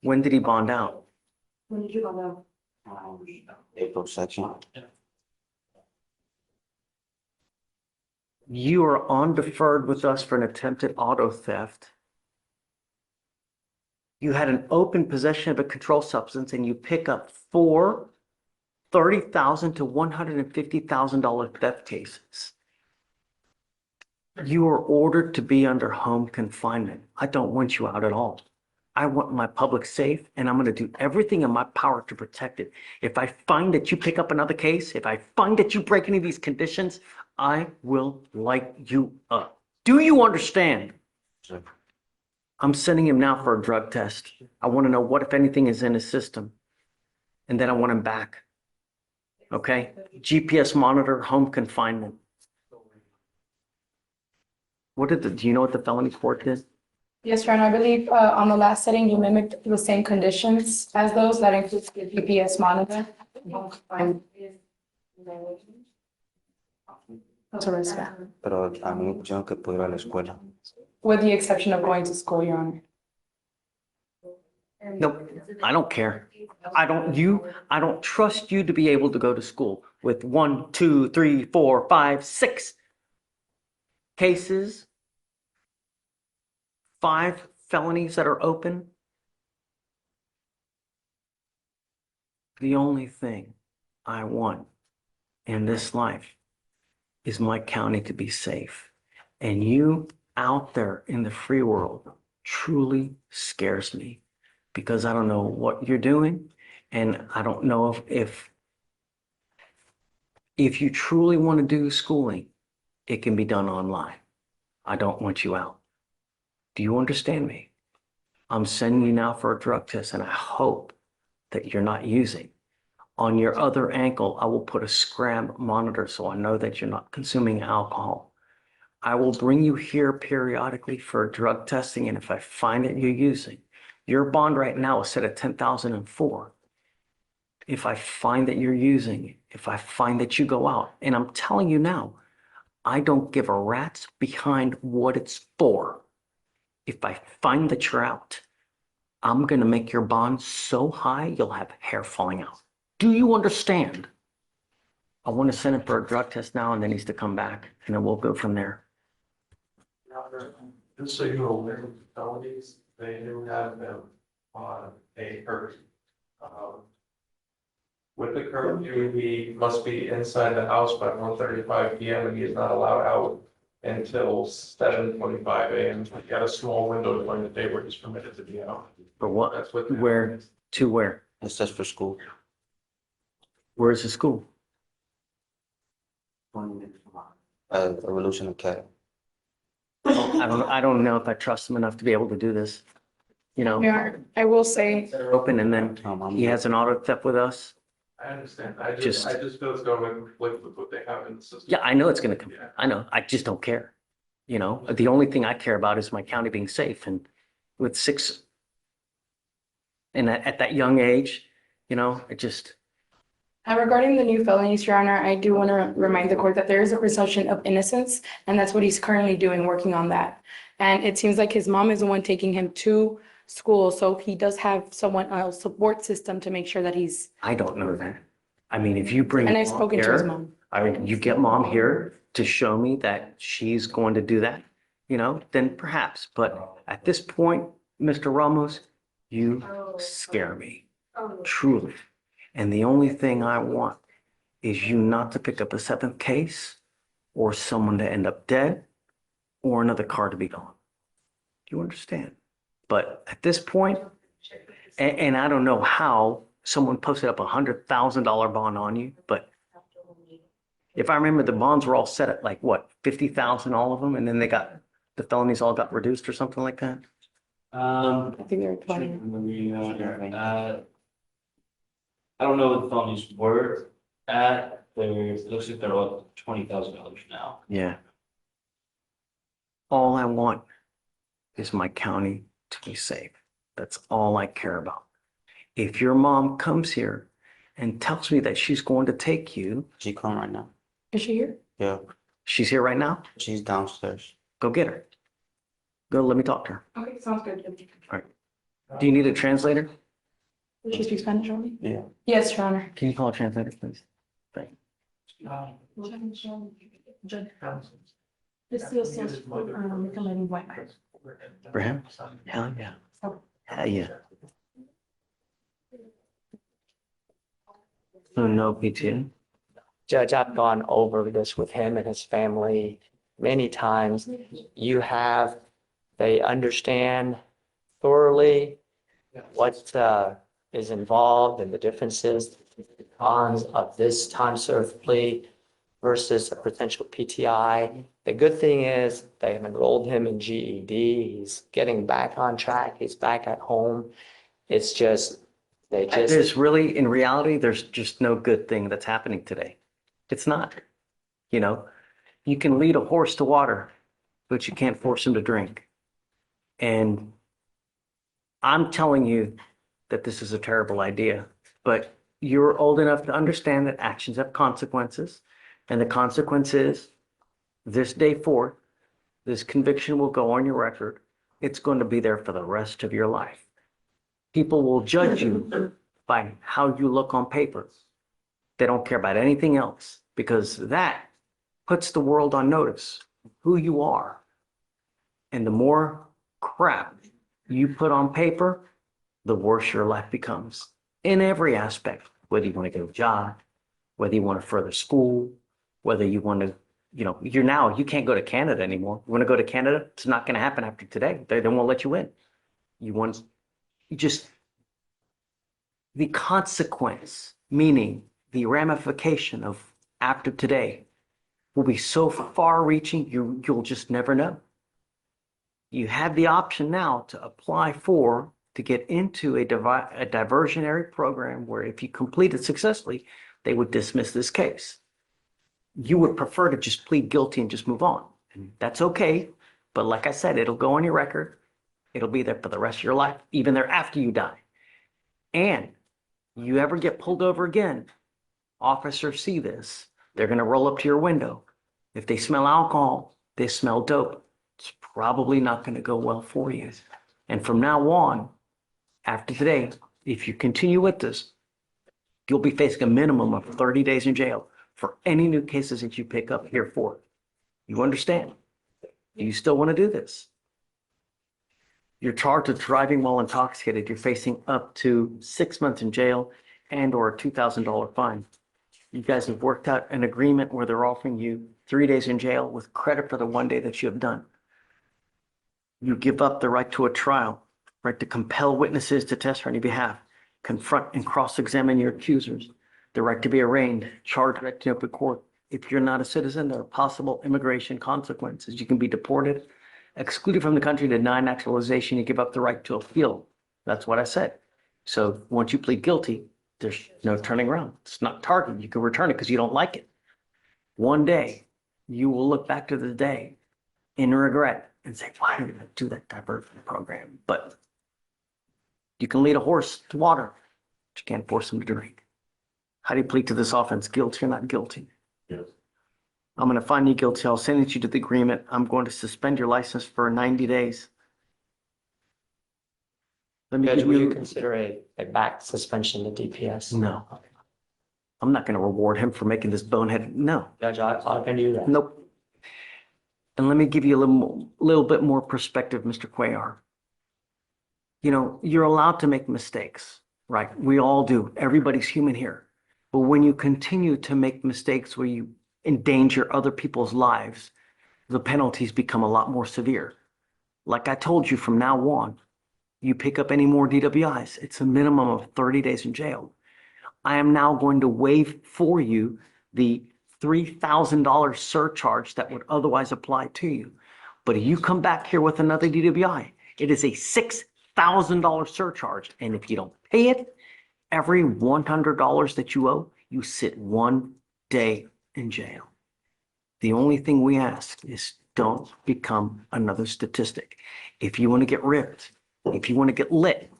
When did he bond out? When did you go out? April 2nd. You are on deferred with us for an attempted auto theft. You had an open possession of a controlled substance and you pick up four $30,000 to $150,000 theft cases. You are ordered to be under home confinement. I don't want you out at all. I want my public safe and I'm going to do everything in my power to protect it. If I find that you pick up another case, if I find that you break any of these conditions, I will light you up. Do you understand? Sir. I'm sending him now for a drug test. I want to know what, if anything, is in his system. And then I want him back. Okay? GPS monitor, home confinement. Do you know what the felony court did? Yes, Your Honor, I believe on the last setting, you mimicked the same conditions as those that includes the GPS monitor. That's a risk, yeah. Pero a mí me pusieron que puedo ir a la escuela. With the exception of going to school, Your Honor. Nope, I don't care. I don't trust you to be able to go to school with 1, 2, 3, 4, 5, 6 cases, 5 felonies that are open. The only thing I want in this life is my county to be safe. And you out there in the free world truly scares me because I don't know what you're doing. And I don't know if you truly want to do schooling, it can be done online. I don't want you out. Do you understand me? I'm sending you now for a drug test and I hope that you're not using. On your other ankle, I will put a scram monitor so I know that you're not consuming alcohol. I will bring you here periodically for drug testing, and if I find that you're using, your bond right now is set at $10,004. If I find that you're using, if I find that you go out, and I'm telling you now, I don't give a rat's behind what it's for. If I find that you're out, I'm going to make your bond so high, you'll have hair falling out. Do you understand? I want to send him for a drug test now, and then he's to come back, and then we'll go from there. Just so you're aware of the felonies, they do have them on a curfew. With the curfew, he must be inside the house by 1:35 p.m. and he is not allowed out until 7:25 a.m. He got a small window during the day where he's permitted to be out. For what? That's what. Where? To where? It says for school. Where's the school? Evolution Academy. I don't know if I trust him enough to be able to do this. You know, Your Honor, I will say, they're open and then he has an auto theft with us. I understand. I just feel it's going to conflict with what they have in the system. Yeah, I know it's going to come. Yeah. I know. I just don't care. You know, the only thing I care about is my county being safe. And with 6, and at that young age, you know, it just. regarding the new felonies, Your Honor, I do want to remind the court that there is a presumption of innocence, and that's what he's currently doing, working on that. And it seems like his mom is the one taking him to school, so he does have someone else support system to make sure that he's. I don't know that. I mean, if you bring. And I've mom spoken to his here, mom. I mean, you get mom here to show me that she's going to do that, you know, then perhaps. But at this point, Mr. Ramos, you scare me, truly. And the only thing I want is you not to pick up a 7th case or someone to end up dead or another car to be gone. Do you understand? But at this point, and I don't know how someone posted up $100,000 bond on you, but if I remember, the bonds were all set at like what, 50,000, all of them, and then the felonies all got reduced or something like that. I think they're 20. I don't know what the felonies were at. It looks like they're about $20,000 now. Yeah. All I want is my county to be safe. That's all I care about. If your mom comes here and tells me that she's going to take you, She come right now. Is she here? Yeah, she's here right now, she's downstairs. go get her. Go, let me talk to her. Okay, sounds good. All right. Do you need a translator? She speaks Spanish only? Yeah. Yes, Your Honor. Can you call a translator, please? Thank you. For him? Hell yeah. Hell yeah. So no PTO? Judge, I've gone over this with him and his family many times. They understand thoroughly what is involved and the differences, the cons of this time served plea versus a potential PTI. The good thing is they have enrolled him in GED. He's getting back on track. He's back at home. It's just, There's really, in reality, there's just no good thing that's happening today. It's not. You know, you can lead a horse to water, but you can't force him to drink. And I'm telling you that this is a terrible idea, but you're old enough to understand that actions have consequences. And the consequence is this day forth, this conviction will go on your record. It's going to be there for the rest of your life. People will judge you by how you look on paper. They don't care about anything else because that puts the world on notice who you are. And the more crap you put on paper, the worse your life becomes in every aspect, whether you want to get a job, whether you want to further school, whether you want to, you can't go to Canada anymore. You want to go to Canada? It's not going to happen after today. They won't let you in. The consequence, meaning the ramification of after today will be so far reaching, you'll just never know. You have the option now to apply to get into a diversionary program where if you complete it successfully, they would dismiss this case. You would prefer to just plead guilty and just move on. And that's okay. But like I said, it'll go on your record. It'll be there for the rest of your life, even there after you die. And you ever get pulled over again, officers see this. They're going to roll up to your window. If they smell alcohol, they smell dope. It's probably not going to go well for you. And from now on, after today, if you continue with this, you'll be facing a minimum of 30 days in jail for any new cases that you pick up here for. You understand? Do you still want to do this? You're charged with driving while intoxicated. You're facing up to 6 months in jail and or a $2,000 fine. You guys have worked out an agreement where they're offering you 3 days in jail with credit for the 1 day that you have done. You give up the right to a trial, right to compel witnesses to testify on your behalf, confront and cross-examine your accusers, the right to be arraigned, charged right to open court. If you're not a citizen, there are possible immigration consequences. You can be deported, excluded from the country, denied naturalization. You give up the right to appeal. That's what I said. So once you plead guilty, there's no turning around. It's not targeted. You can return it because you don't like it. One day, you will look back to the day in regret and say, why did I do that diversion program? But you can lead a horse to water, but you can't force him to drink. How do you plead to this offense? Guilty or not guilty? Yes. I'm going to find you guilty. I'll send you to the agreement. I'm going to suspend your license for 90 days. Let me Judge, give will you you, consider a back suspension to DPS? no. I'm not going to reward him for making this bonehead. No, Judge, I can do that. nope. And let me give you a little bit more perspective, Mr. Quaker. You're allowed to make mistakes, right? We all do. Everybody's human here. But when you continue to make mistakes where you endanger other people's lives, the penalties become a lot more severe. Like I told you, from now on, you pick up any more DWIs, it's a minimum of 30 days in jail. I am now going to waive for you the $3,000 surcharge that would otherwise apply to you. But if you come back here with another DWI, it is a $6,000 surcharge. And if you don't pay it, every $100 that you owe, you sit 1 day in jail. The only thing we ask is don't become another statistic. If you want to get ripped, if you want to get lit,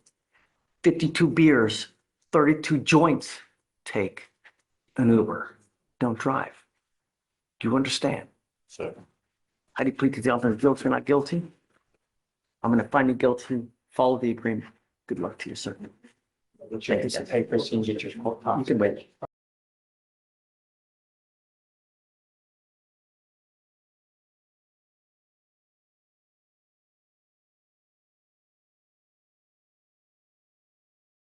52 beers, 32 joints, take an Uber. Don't drive. Do you understand? Sir. How do you plead to the offense? Guilty or not guilty? I'm going to find you guilty. Follow the agreement. Good luck to you, sir. Check some papers and get your court You can wait.